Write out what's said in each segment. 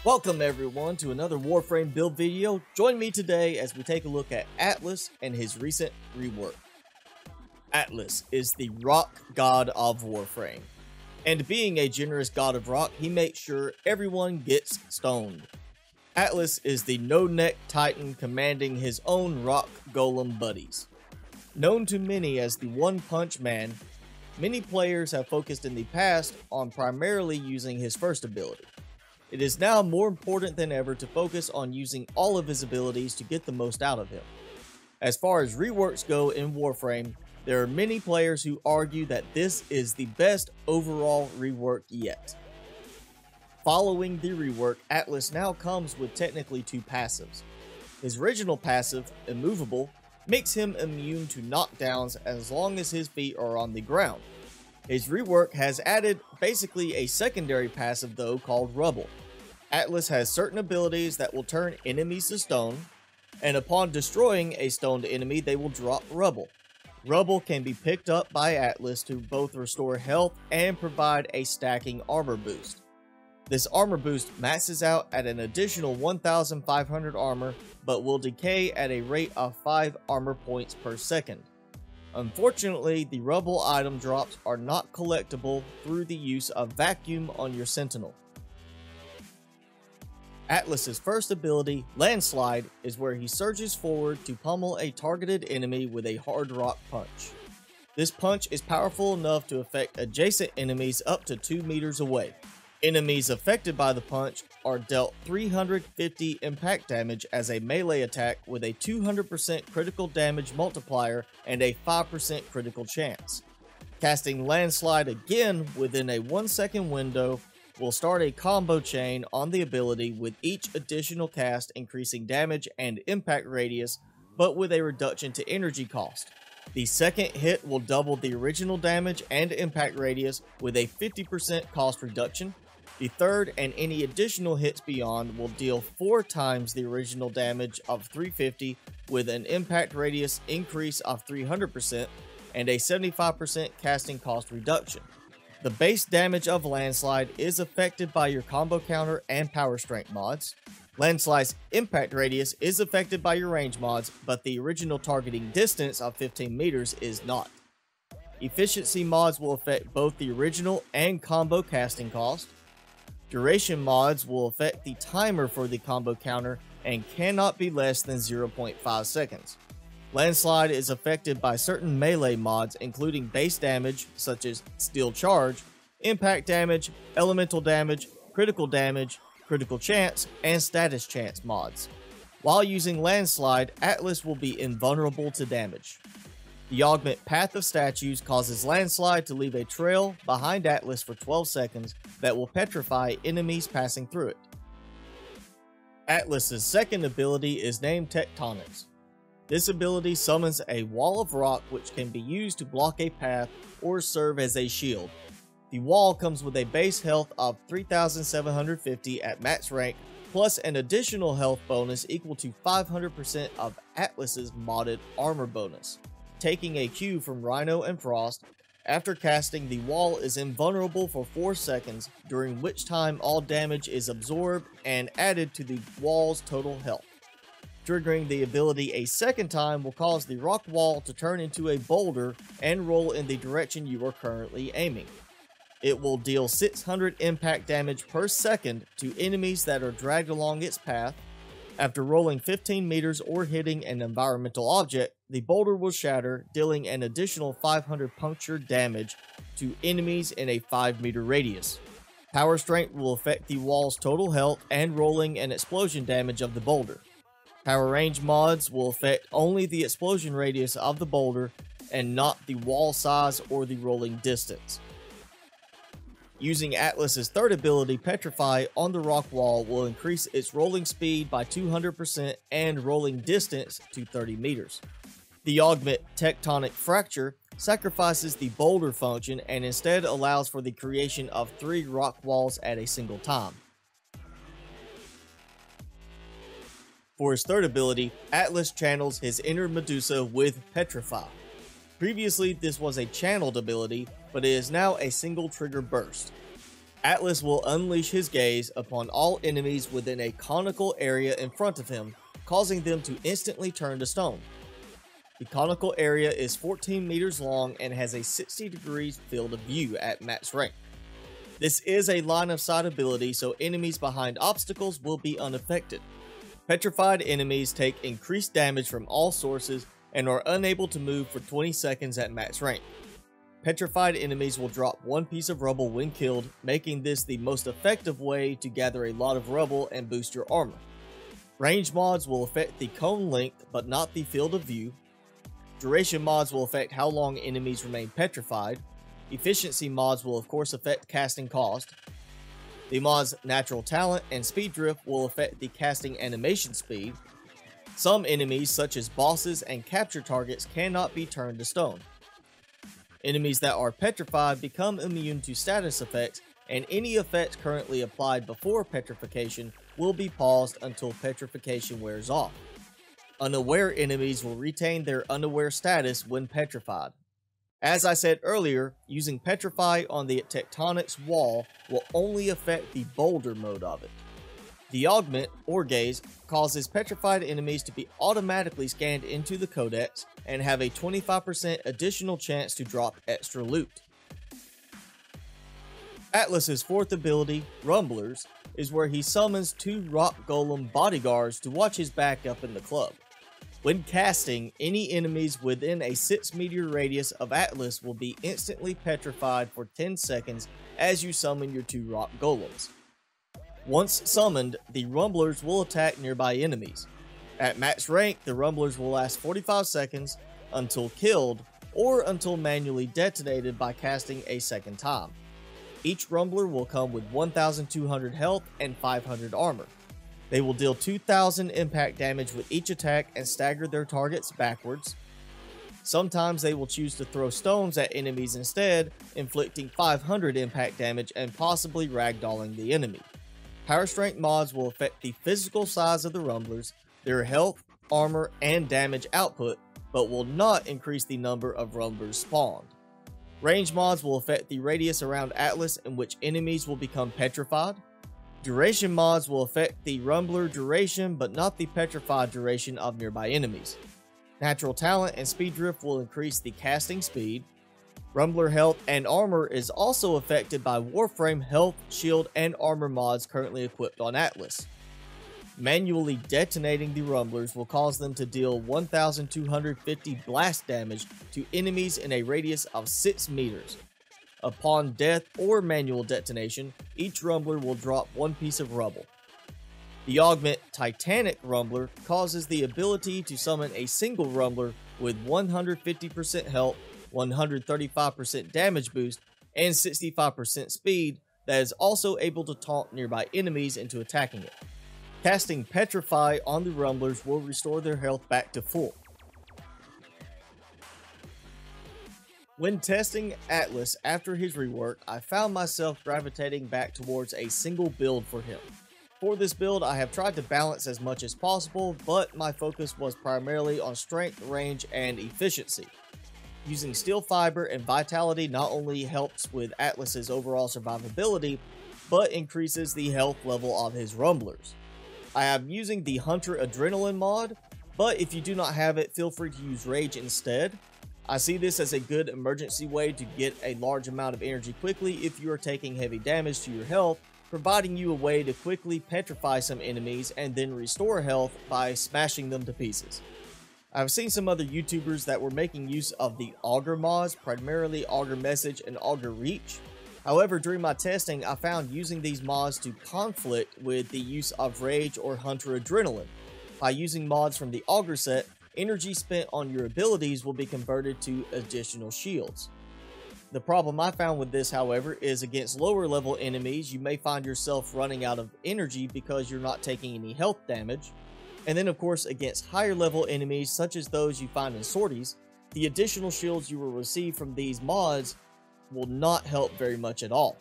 Welcome everyone to another Warframe build video. Join me today as we take a look at Atlas and his recent rework. Atlas is the rock god of Warframe, and being a generous god of rock, he makes sure everyone gets stoned. Atlas is the no-neck titan commanding his own rock golem buddies. Known to many as the one-punch man, many players have focused in the past on primarily using his first ability. It is now more important than ever to focus on using all of his abilities to get the most out of him. As far as reworks go in Warframe, there are many players who argue that this is the best overall rework yet. Following the rework, Atlas now comes with technically two passives. His original passive, Immovable, makes him immune to knockdowns as long as his feet are on the ground. His rework has added basically a secondary passive though called Rubble. Atlas has certain abilities that will turn enemies to stone, and upon destroying a stoned enemy they will drop Rubble. Rubble can be picked up by Atlas to both restore health and provide a stacking armor boost. This armor boost maxes out at an additional 1,500 armor, but will decay at a rate of 5 armor points per second. Unfortunately, the Rubble item drops are not collectible through the use of Vacuum on your Sentinel. Atlas's first ability, Landslide, is where he surges forward to pummel a targeted enemy with a hard rock punch. This punch is powerful enough to affect adjacent enemies up to 2 meters away. Enemies affected by the punch are dealt 350 impact damage as a melee attack with a 200% critical damage multiplier and a 5% critical chance. Casting Landslide again within a 1-second window will start a combo chain on the ability, with each additional cast increasing damage and impact radius, but with a reduction to energy cost. The second hit will double the original damage and impact radius with a 50% cost reduction. The third and any additional hits beyond will deal 4 times the original damage of 350 with an impact radius increase of 300% and a 75% casting cost reduction. The base damage of Landslide is affected by your combo counter and power strength mods. Landslide's impact radius is affected by your range mods, but the original targeting distance of 15 meters is not. Efficiency mods will affect both the original and combo casting cost. Duration mods will affect the timer for the combo counter and cannot be less than 0.5 seconds. Landslide is affected by certain melee mods including base damage such as Steel Charge, impact damage, elemental damage, critical chance, and status chance mods. While using Landslide, Atlas will be invulnerable to damage. The augment Path of Statues causes Landslide to leave a trail behind Atlas for 12 seconds that will petrify enemies passing through it. Atlas's second ability is named Tectonics. This ability summons a wall of rock which can be used to block a path or serve as a shield. The wall comes with a base health of 3,750 at max rank, plus an additional health bonus equal to 500% of Atlas's modded armor bonus. Taking a cue from Rhino and Frost, after casting, the wall is invulnerable for 4 seconds, during which time all damage is absorbed and added to the wall's total health. Triggering the ability a second time will cause the rock wall to turn into a boulder and roll in the direction you are currently aiming. It will deal 600 impact damage per second to enemies that are dragged along its path. After rolling 15 meters or hitting an environmental object, the boulder will shatter, dealing an additional 500 puncture damage to enemies in a 5-meter radius. Power strength will affect the wall's total health and rolling and explosion damage of the boulder. Power range mods will affect only the explosion radius of the boulder and not the wall size or the rolling distance. Using Atlas's third ability, Petrify, on the rock wall will increase its rolling speed by 200% and rolling distance to 30 meters. The augment Tectonic Fracture sacrifices the boulder function and instead allows for the creation of 3 rock walls at a single time. For his third ability, Atlas channels his inner Medusa with Petrify. Previously, this was a channeled ability, but it is now a single trigger burst. Atlas will unleash his gaze upon all enemies within a conical area in front of him, causing them to instantly turn to stone. The conical area is 14 meters long and has a 60 degrees field of view at max rank. This is a line of sight ability, so enemies behind obstacles will be unaffected. Petrified enemies take increased damage from all sources and are unable to move for 20 seconds at max rank. Petrified enemies will drop one piece of rubble when killed, making this the most effective way to gather a lot of rubble and boost your armor. Range mods will affect the cone length, but not the field of view. Duration mods will affect how long enemies remain petrified. Efficiency mods will of course affect casting cost. The mods Natural Talent and Speed Drift will affect the casting animation speed. Some enemies, such as bosses and capture targets, cannot be turned to stone. Enemies that are petrified become immune to status effects, and any effects currently applied before petrification will be paused until petrification wears off. Unaware enemies will retain their unaware status when petrified. As I said earlier, using Petrify on the Tectonics wall will only affect the boulder mode of it. The augment, or gaze, causes petrified enemies to be automatically scanned into the codex and have a 25% additional chance to drop extra loot. Atlas's fourth ability, Rumblers, is where he summons 2 rock golem bodyguards to watch his back up in the club. When casting, any enemies within a 6 meter radius of Atlas will be instantly petrified for 10 seconds as you summon your 2 rock golems. Once summoned, the Rumblers will attack nearby enemies. At max rank, the Rumblers will last 45 seconds until killed, or until manually detonated by casting a second time. Each Rumbler will come with 1,200 health and 500 armor. They will deal 2,000 impact damage with each attack and stagger their targets backwards. Sometimes they will choose to throw stones at enemies instead, inflicting 500 impact damage and possibly ragdolling the enemy. Power strength mods will affect the physical size of the Rumblers, their health, armor, and damage output, but will not increase the number of Rumblers spawned. Range mods will affect the radius around Atlas in which enemies will become petrified. Duration mods will affect the Rumbler duration, but not the petrified duration of nearby enemies. Natural Talent and Speed Drift will increase the casting speed. Rumbler health and armor is also affected by Warframe health, shield, and armor mods currently equipped on Atlas. Manually detonating the Rumblers will cause them to deal 1,250 blast damage to enemies in a radius of 6 meters. Upon death or manual detonation, each Rumbler will drop 1 piece of rubble. The augment Titanic Rumbler causes the ability to summon a single Rumbler with 150% health, 135% damage boost, and 65% speed that is also able to taunt nearby enemies into attacking it. Casting Petrify on the Rumblers will restore their health back to full. When testing Atlas after his rework, I found myself gravitating back towards a single build for him. For this build, I have tried to balance as much as possible, but my focus was primarily on strength, range, and efficiency. Using steel fiber and vitality not only helps with Atlas's overall survivability, but increases the health level of his Rumblers. I am using the Hunter Adrenaline mod, but if you do not have it, feel free to use Rage instead. I see this as a good emergency way to get a large amount of energy quickly if you are taking heavy damage to your health, providing you a way to quickly petrify some enemies and then restore health by smashing them to pieces. I've seen some other YouTubers that were making use of the Augur mods, primarily Augur Message and Augur Reach. However, during my testing, I found using these mods to conflict with the use of Rage or Hunter Adrenaline. By using mods from the Augur set, energy spent on your abilities will be converted to additional shields. The problem I found with this, however, is against lower level enemies, you may find yourself running out of energy because you're not taking any health damage. And then of course, against higher level enemies, such as those you find in sorties, the additional shields you will receive from these mods will not help very much at all.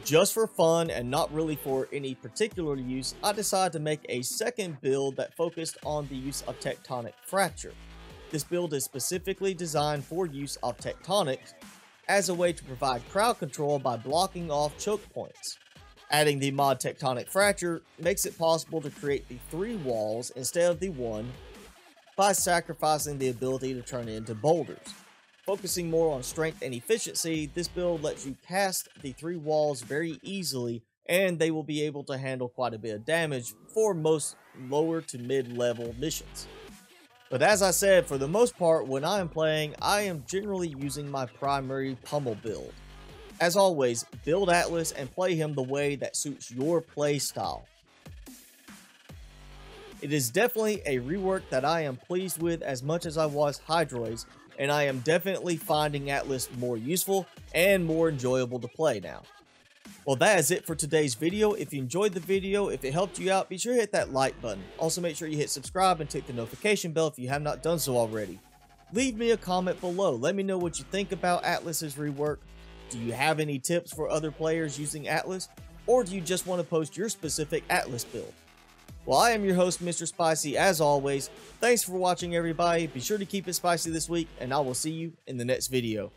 Just for fun and not really for any particular use, I decided to make a second build that focused on the use of Tectonic Fracture. This build is specifically designed for use of Tectonics, as a way to provide crowd control by blocking off choke points. Adding the mod Tectonic Fracture makes it possible to create the 3 walls instead of the 1 by sacrificing the ability to turn it into boulders. Focusing more on strength and efficiency, this build lets you cast the 3 walls very easily, and they will be able to handle quite a bit of damage for most lower to mid-level missions. But as I said, for the most part, when I am playing, I am generally using my primary pummel build. As always, build Atlas and play him the way that suits your play style. It is definitely a rework that I am pleased with as much as I was Hydroid's, and I am definitely finding Atlas more useful and more enjoyable to play now. Well, that is it for today's video. If you enjoyed the video, if it helped you out, be sure to hit that like button. Also, make sure you hit subscribe and tick the notification bell if you have not done so already. Leave me a comment below. Let me know what you think about Atlas's rework. Do you have any tips for other players using Atlas? Or do you just want to post your specific Atlas build? Well, I am your host, Mr. Spicy, as always. Thanks for watching, everybody. Be sure to keep it spicy this week, and I will see you in the next video.